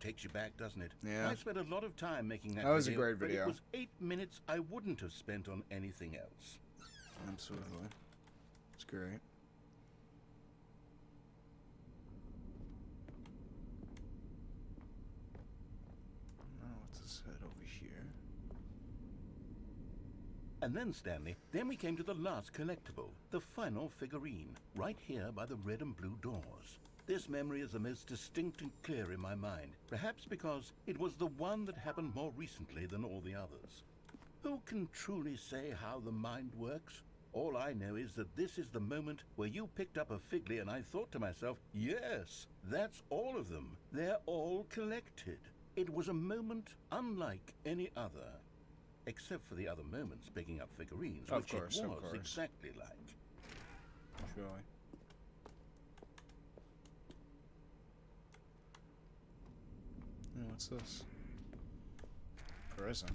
Takes you back, doesn't it? Yeah. I spent a lot of time making that That was a video, great but video. it was 8 minutes I wouldn't have spent on anything else. Absolutely. It's great. Now let's head over here. And then, Stanley, then we came to the last collectible, the final figurine, right here by the red and blue doors. This memory is the most distinct and clear in my mind, perhaps because it was the one that happened more recently than all the others. Who can truly say how the mind works? All I know is that this is the moment where you picked up a Figley and I thought to myself, yes, that's all of them. They're all collected. It was a moment unlike any other. Except for the other moments picking up figurines, Of which course, it of was course. exactly like. Surely. Oh, what's this? Prison.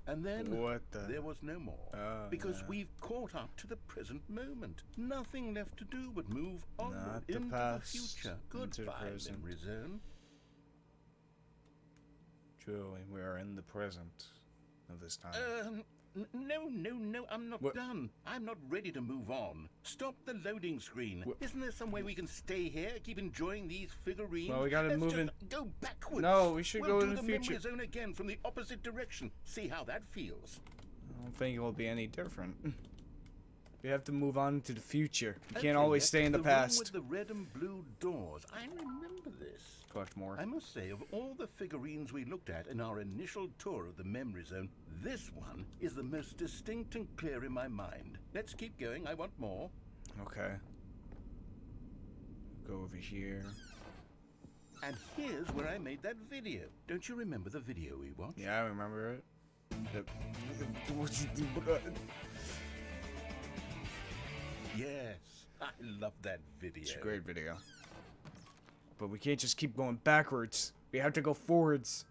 And then What the? there was no more. Oh, because yeah. we've caught up to the present moment. Nothing left to do but move onward Not the into past, the future. into the Goodbye, present. memory zone. Truly, we are in the present of this time. No, I'm not What? done. I'm not ready to move on. Stop the loading screen. What? Isn't there some way we can stay here, keep enjoying these figurines? Well, we gotta Let's move just in. Go backwards. No, we should we'll go do in the the future. memory zone again from the opposite direction. See how that feels. I don't think it will be any different. We have to move on to the future. We Okay, can't always next, stay in the room past. with the red and blue doors. I remember this. Collect more. I must say, of all the figurines we looked at in our initial tour of the memory zone, this one is the most distinct and clear in my mind. Let's keep going. I want more. Okay. Go over here. And here's where I made that video. Don't you remember the video we watched? Yeah, I remember it. Yes, I love that video. It's a great video. But we can't just keep going backwards. We have to go forwards.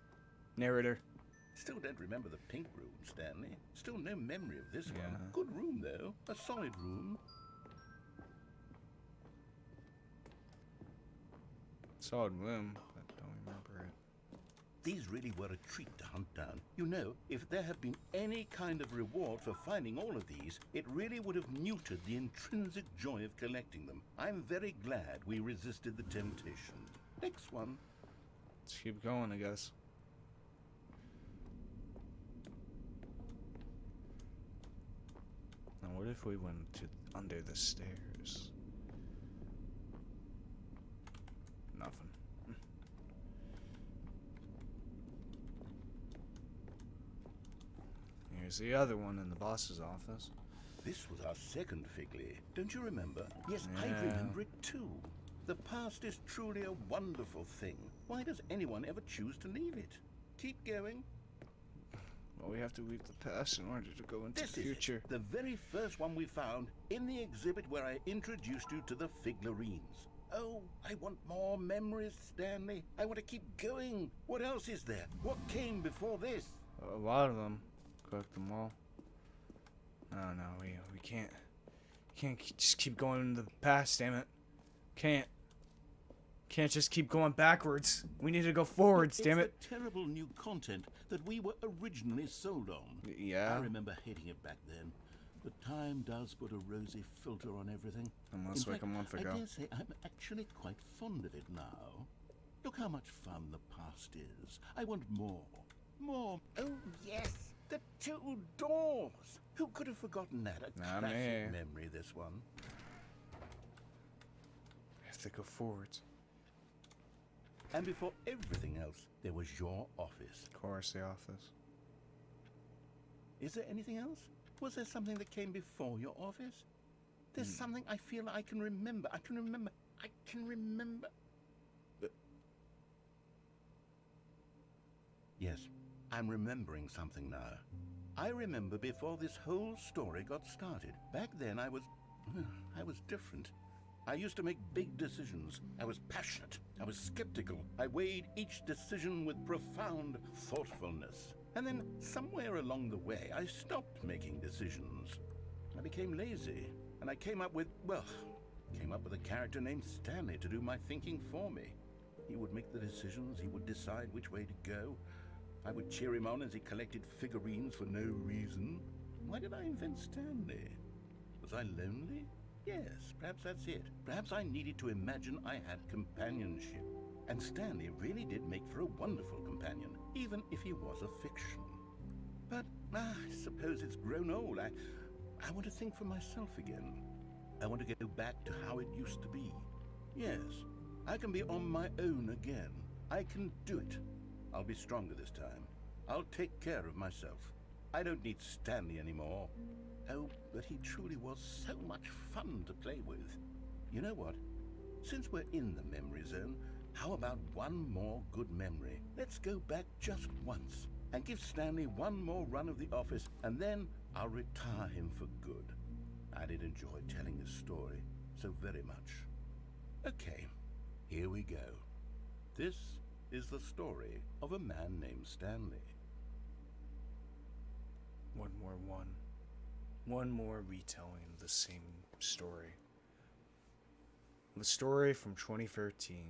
Narrator. Still don't remember the pink room, Stanley. Still no memory of this Yeah. one. Good room, though. A solid room. Solid room, but don't remember it. These really were a treat to hunt down. You know, if there had been any kind of reward for finding all of these, it really would have neutered the intrinsic joy of collecting them. I'm very glad we resisted the temptation. Next one. Let's keep going, I guess. Now, what if we went to under the stairs? Nothing. Here's the other one in the boss's office. This was our second Figley. Don't you remember? Yes, I Yeah. remember it too. The past is truly a wonderful thing. Why does anyone ever choose to leave it? Keep going. Well, we have to leave the past in order to go into This the is future. it, the very first one we found in the exhibit where I introduced you to the figurines. Oh, I want more memories, Stanley. I want to keep going. What else is there? What came before this? A lot of them. Collect them all. No, we can't. Can't just keep going into the past, damn it. Can't just keep going backwards. We need to go forwards, damn it. It's the terrible new content that we were originally sold on. Yeah. I remember hating it back then. But time does put a rosy filter on everything. Almost In like a fact, month I ago. dare say I'm actually quite fond of it now. Look how much fun the past is. I want more. More. Oh, yes. The two doors. Who could have forgotten that? A Not classic me. memory, this one. We have to go forwards. And before everything else, there was your office. Of course, the office. Is there anything else? Was there something that came before your office? There's something I feel I can remember. I can remember. Yes, I'm remembering something now. I remember before this whole story got started. Back then I was different. I used to make big decisions. I was passionate. I was skeptical. I weighed each decision with profound thoughtfulness. And then somewhere along the way, I stopped making decisions. I became lazy, and I came up with a character named Stanley to do my thinking for me. He would make the decisions, he would decide which way to go. I would cheer him on as he collected figurines for no reason. Why did I invent Stanley? Was I lonely? Yes, perhaps that's it. Perhaps I needed to imagine I had companionship. And Stanley really did make for a wonderful companion, even if he was a fiction. But I suppose it's grown old. I want to think for myself again. I want to go back to how it used to be. Yes, I can be on my own again. I can do it. I'll be stronger this time. I'll take care of myself. I don't need Stanley anymore. Oh, but he truly was so much fun to play with. You know what? Since we're in the memory zone, how about one more good memory? Let's go back just once and give Stanley one more run of the office, and then I'll retire him for good. I did enjoy telling this story so very much. Okay, here we go. This is the story of a man named Stanley. One more retelling of the same story. The story from 2013.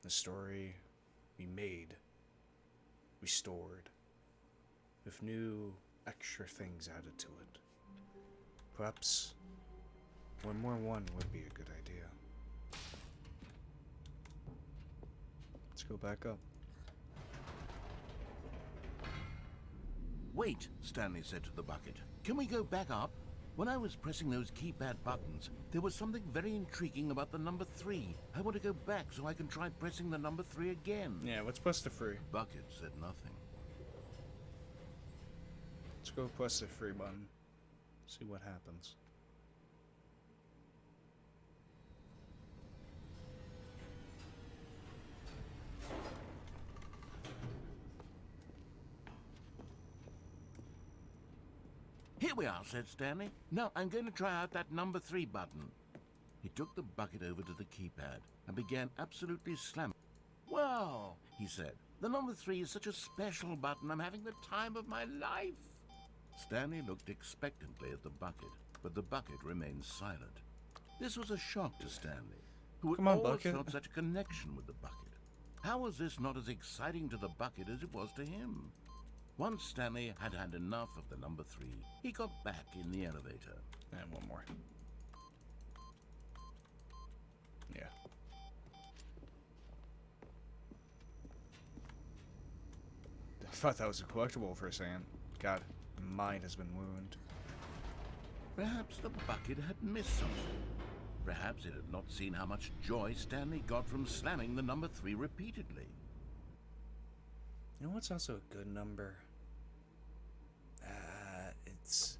The story we made restored, with new extra things added to it. Perhaps one more would be a good idea. Let's go back up. Wait, Stanley said to the bucket. Can we go back up? When I was pressing those keypad buttons, there was something very intriguing about the number 3. I want to go back so I can try pressing the number 3 again. Yeah, let's press the 3. Bucket said nothing. Let's go press the 3 button. See what happens. Here we are, said Stanley. Now I'm going to try out that number 3 button. He took the bucket over to the keypad and began absolutely slamming. Wow, he said. The number 3 is such a special button. I'm having the time of my life. Stanley looked expectantly at the bucket, but the bucket remained silent. This was a shock to Stanley, who had always felt such a connection with the bucket. How was this not as exciting to the bucket as it was to him? Once Stanley had had enough of the number 3, he got back in the elevator. And one more. Yeah. I thought that was a collectible for a second. God, my mind has been ruined. Perhaps the bucket had missed something. Perhaps it had not seen how much joy Stanley got from slamming the number 3 repeatedly. You know what's also a good number? It's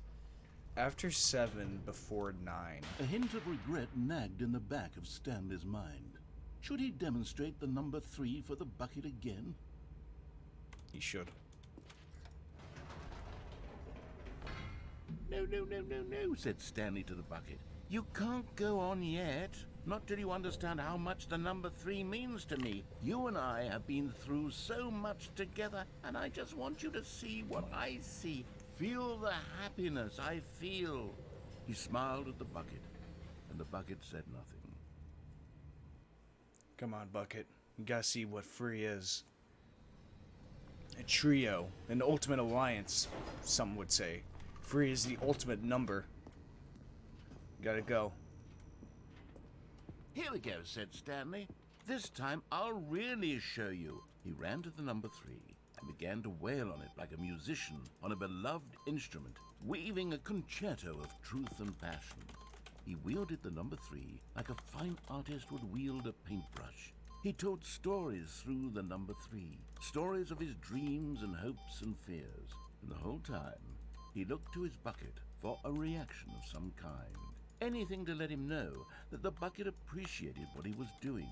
after 7, before 9. A hint of regret nagged in the back of Stanley's mind. Should he demonstrate the number 3 for the bucket again? He should. No, said Stanley to the bucket. You can't go on yet. Not till you understand how much the number 3 means to me. You and I have been through so much together, and I just want you to see what I see. Feel the happiness I feel. He smiled at the bucket, and the bucket said nothing. Come on, Bucket. You gotta see what 3 is. A trio, an ultimate alliance, some would say. 3 is the ultimate number. Gotta go. Here we go, said Stanley. This time I'll really show you. He ran to the number 3 and began to wail on it like a musician on a beloved instrument, weaving a concerto of truth and passion. He wielded the number 3 like a fine artist would wield a paintbrush. He told stories through the number 3, stories of his dreams and hopes and fears. And the whole time, he looked to his bucket for a reaction of some kind. Anything to let him know that the bucket appreciated what he was doing.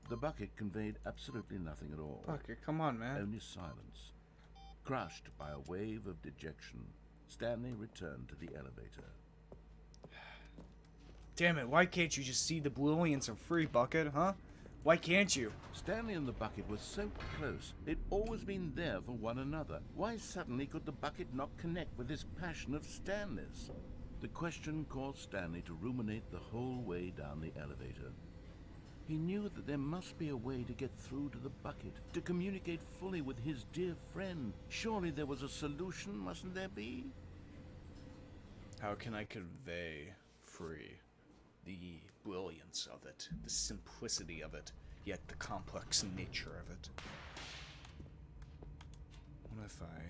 The bucket conveyed absolutely nothing at all. Bucket, come on, man. Only silence. Crushed by a wave of dejection, Stanley returned to the elevator. Damn it, why can't you just see the brilliance of 3, Bucket, huh? Why can't you? Stanley and the bucket were so close. They'd always been there for one another. Why suddenly could the bucket not connect with this passion of Stanley's? The question caused Stanley to ruminate the whole way down the elevator. He knew that there must be a way to get through to the bucket, to communicate fully with his dear friend. Surely there was a solution, mustn't there be? How can I convey 3? The brilliance of it, the simplicity of it, yet the complex nature of it. What if I...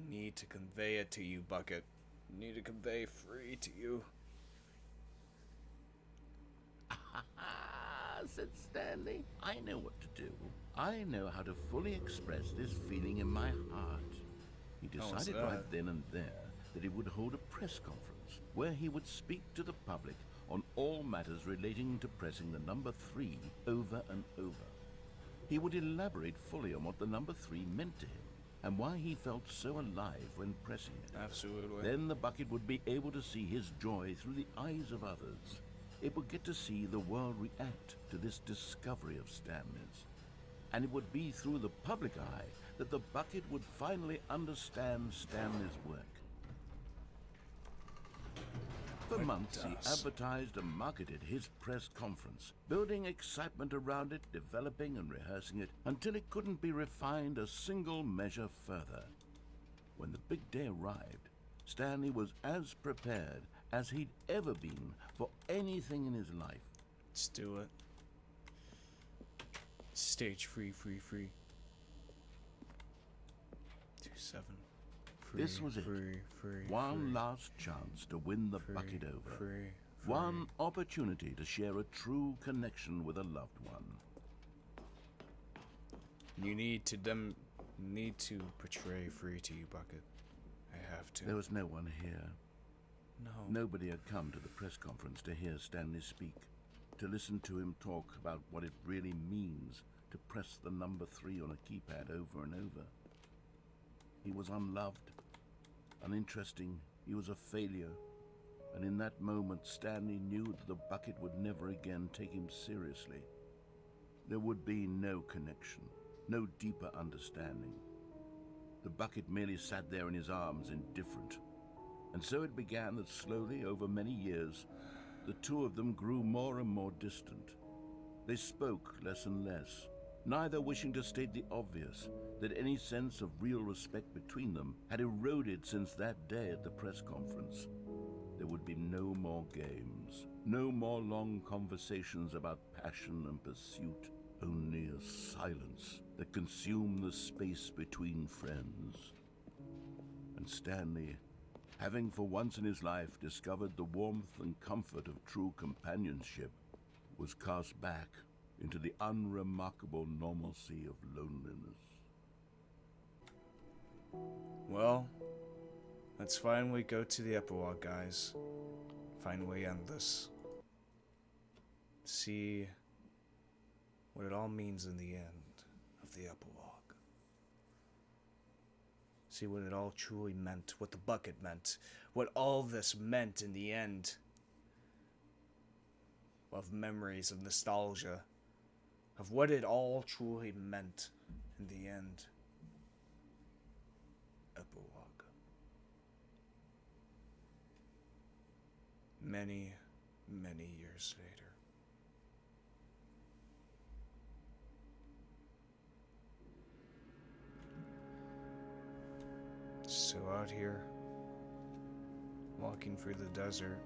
need to convey it to you, Bucket. I need to convey 3 to you. Said Stanley. I know what to do. I know how to fully express this feeling in my heart. He decided right then and there that he would hold a press conference where he would speak to the public on all matters relating to pressing the number 3 over and over. He would elaborate fully on what the number 3 meant to him, and why he felt so alive when pressing it. Absolutely. Then the bucket would be able to see his joy through the eyes of others. It would get to see the world react to this discovery of Stanley's. And it would be through the public eye that the bucket would finally understand Stanley's work. For months, he advertised and marketed his press conference, building excitement around it, developing and rehearsing it, until it couldn't be refined a single measure further. When the big day arrived, Stanley was as prepared as he'd ever been for anything in his life. Let's do it. Stage free. 2-7. This was it. One last chance to win the bucket over. One opportunity to share a true connection with a loved one. You need to portray free to you, Bucket. I have to. There was no one here. No. Nobody had come to the press conference to hear Stanley speak, to listen to him talk about what it really means to press the number 3 on a keypad over and over. He was unloved, uninteresting, he was a failure, and in that moment Stanley knew that the bucket would never again take him seriously. There would be no connection, no deeper understanding. The bucket merely sat there in his arms, indifferent. And so it began that slowly, over many years, the two of them grew more and more distant. They spoke less and less, neither wishing to state the obvious, that any sense of real respect between them had eroded since that day at the press conference. There would be no more games, no more long conversations about passion and pursuit, only a silence that consumed the space between friends. And Stanley, having for once in his life discovered the warmth and comfort of true companionship, was cast back into the unremarkable normalcy of loneliness. Well, let's finally go to the epilogue, guys. Finally end this. See what it all means in the end of the epilogue. See what it all truly meant, what the bucket meant, what all this meant in the end. Of memories, of nostalgia, of what it all truly meant in the end. Epilogue. Many, many years later. So out here, walking through the desert,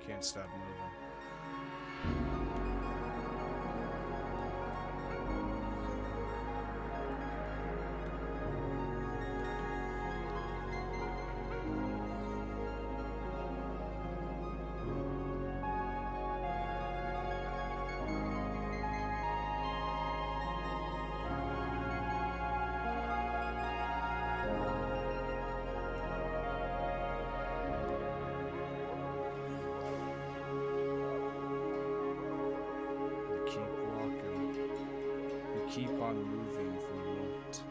can't stop moving. Keep on moving for what?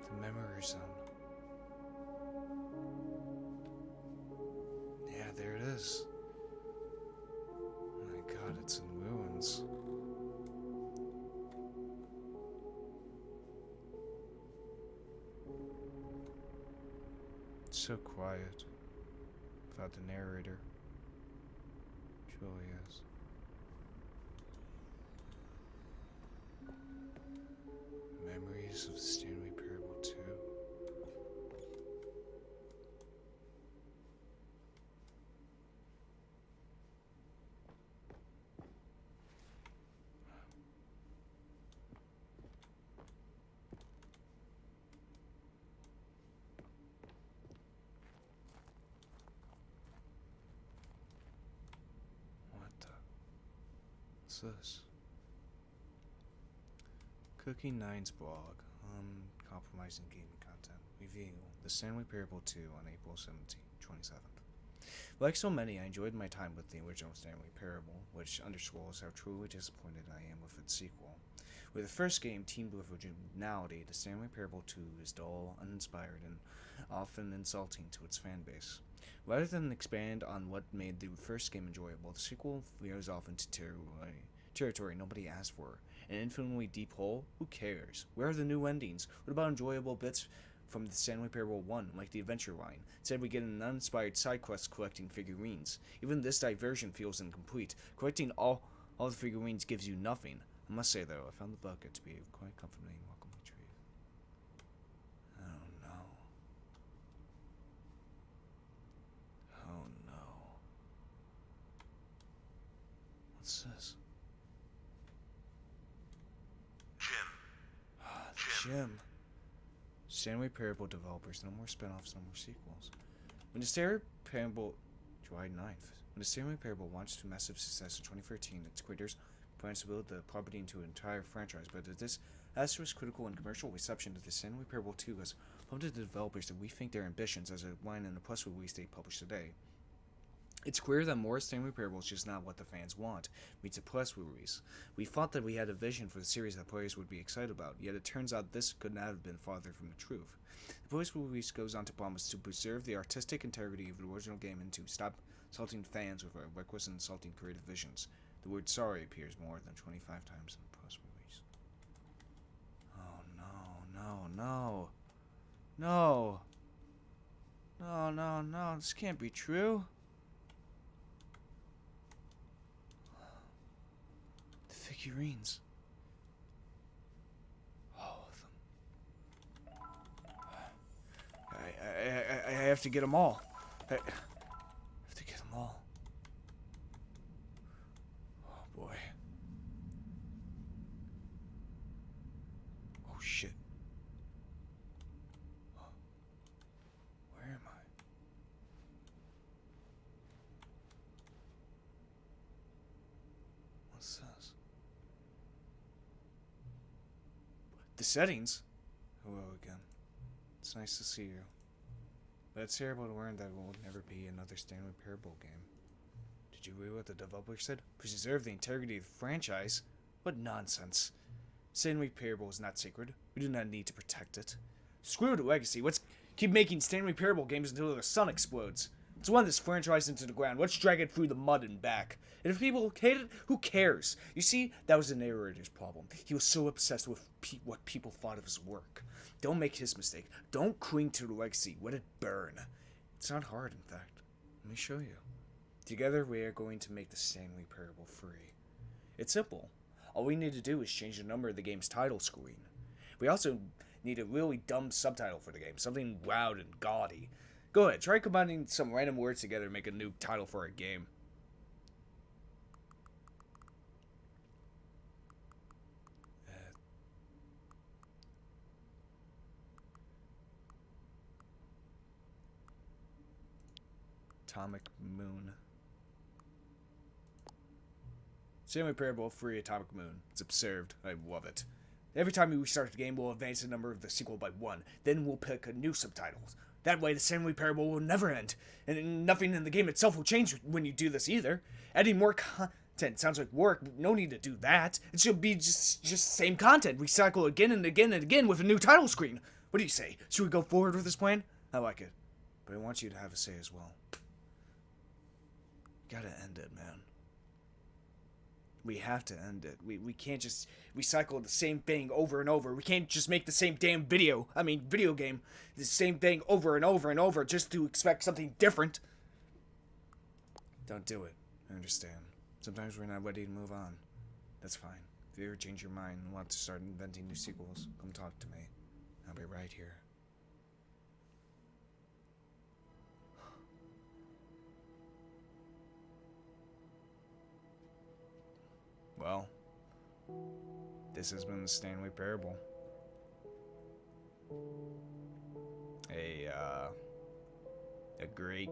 The memory zone. Yeah, there it is. God, it's in ruins. It's so quiet without the narrator. It truly is. Memories of Stanley Parable 2. What's this? Cooking Nine's blog. Compromising gaming content. Review The Stanley Parable 2 on April 27th. Like so many, I enjoyed my time with the original Stanley Parable, which underscores how truly disappointed I am with its sequel. With the first game teamed with originality, The Stanley Parable 2 is dull, uninspired, and often insulting to its fanbase. Rather than expand on what made the first game enjoyable, the sequel veers off into territory nobody asked for. An infinitely deep hole? Who cares? Where are the new endings? What about enjoyable bits from the Stanley Parable 1, like the adventure line? Instead, we get an uninspired side quest collecting figurines. Even this diversion feels incomplete. Collecting all the figurines gives you nothing. I must say, though, I found the bucket to be a quite comforting and welcoming treat. Oh no. Oh no. What's this? Jim. Stanley Parable developers, no more spin-offs, no more sequels. When the Stanley Parable, July 9th, when the Stanley Parable launched to massive success in 2013, its creators plans to build the property into an entire franchise, but this asterisk critical and commercial reception to the Stanley Parable 2 has prompted the developers to rethink their ambitions, as outlined in the press release they published today. It's clear that more Stanley Parable is just not what the fans want, meets a press release. We thought that we had a vision for the series that players would be excited about, yet it turns out this could not have been farther from the truth. The press release goes on to promise to preserve the artistic integrity of the original game and to stop insulting fans with our reckless and insulting creative visions. The word sorry appears more than 25 times in the press release. Oh no. No, this can't be true. Figurines. All of them. I have to get them all. I have to get them all. Oh boy. Oh shit. Where am I? What's this? The settings? Hello again. It's nice to see you. But it's terrible to learn that it will never be another Stanley Parable game. Did you read what the developer said? Preserve the integrity of the franchise? What nonsense. Stanley Parable is not sacred. We do not need to protect it. Screw the legacy. Let's keep making Stanley Parable games until the sun explodes. Let's run this franchise into the ground. Let's drag it through the mud and back. And if people hate it, who cares? You see, that was the narrator's problem. He was so obsessed with what people thought of his work. Don't make his mistake. Don't cling to the legacy. Let it burn. It's not hard, in fact. Let me show you. Together, we are going to make the Stanley Parable free. It's simple. All we need to do is change the number of the game's title screen. We also need a really dumb subtitle for the game. Something loud and gaudy. Go ahead, try combining some random words together and make a new title for a game. Atomic Moon. Stanley Parable free Atomic Moon. It's absurd. I love it. Every time we restart the game, we'll advance the number of the sequel by 1. Then we'll pick a new subtitle. That way, the Stanley Parable will never end. And nothing in the game itself will change when you do this either. Adding more content sounds like work. No need to do that. It should be just same content. Recycle again and again and again with a new title screen. What do you say? Should we go forward with this plan? I like it. But I want you to have a say as well. You gotta end it, man. We have to end it. We can't just recycle the same thing over and over. We can't just make the same damn video game, the same thing over and over and over just to expect something different. Don't do it. I understand. Sometimes we're not ready to move on. That's fine. If you ever change your mind and want to start inventing new sequels, come talk to me. I'll be right here. Well, this has been the Stanley Parable. A great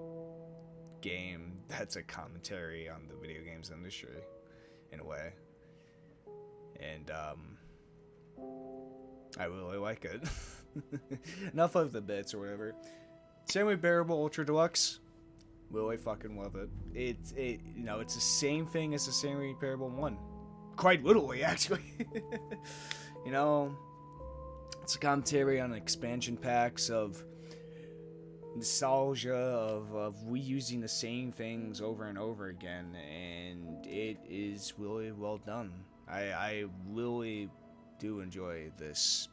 game that's a commentary on the video games industry, in a way. and I really like it. Enough of the bits or whatever. Stanley Parable Ultra Deluxe, really fucking love it. It's the same thing as the Stanley Parable 1. Quite literally, actually. It's a commentary on expansion packs of nostalgia, of reusing the same things over and over again, and it is really well done. I really do enjoy this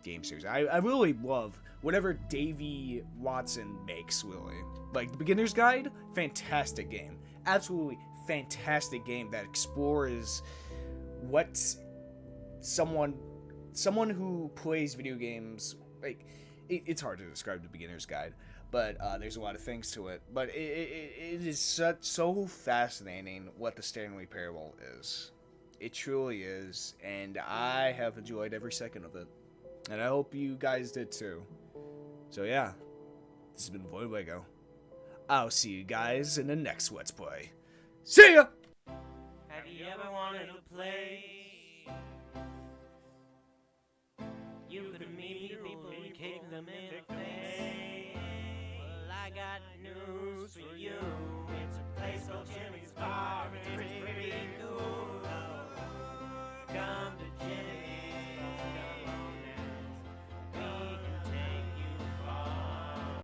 game series. I really love whatever Davey Watson makes, really. Like, the Beginner's Guide, fantastic game. Absolutely fantastic game that explores what someone who plays video games, like, it's hard to describe the Beginner's Guide, but there's a lot of things to it. But it is so fascinating what the Stanley Parable is. It truly is, and I have enjoyed every second of it. And I hope you guys did too. So yeah, this has been Voidlego. I'll see you guys in the next Let's Play. See ya! Have you ever wanted to play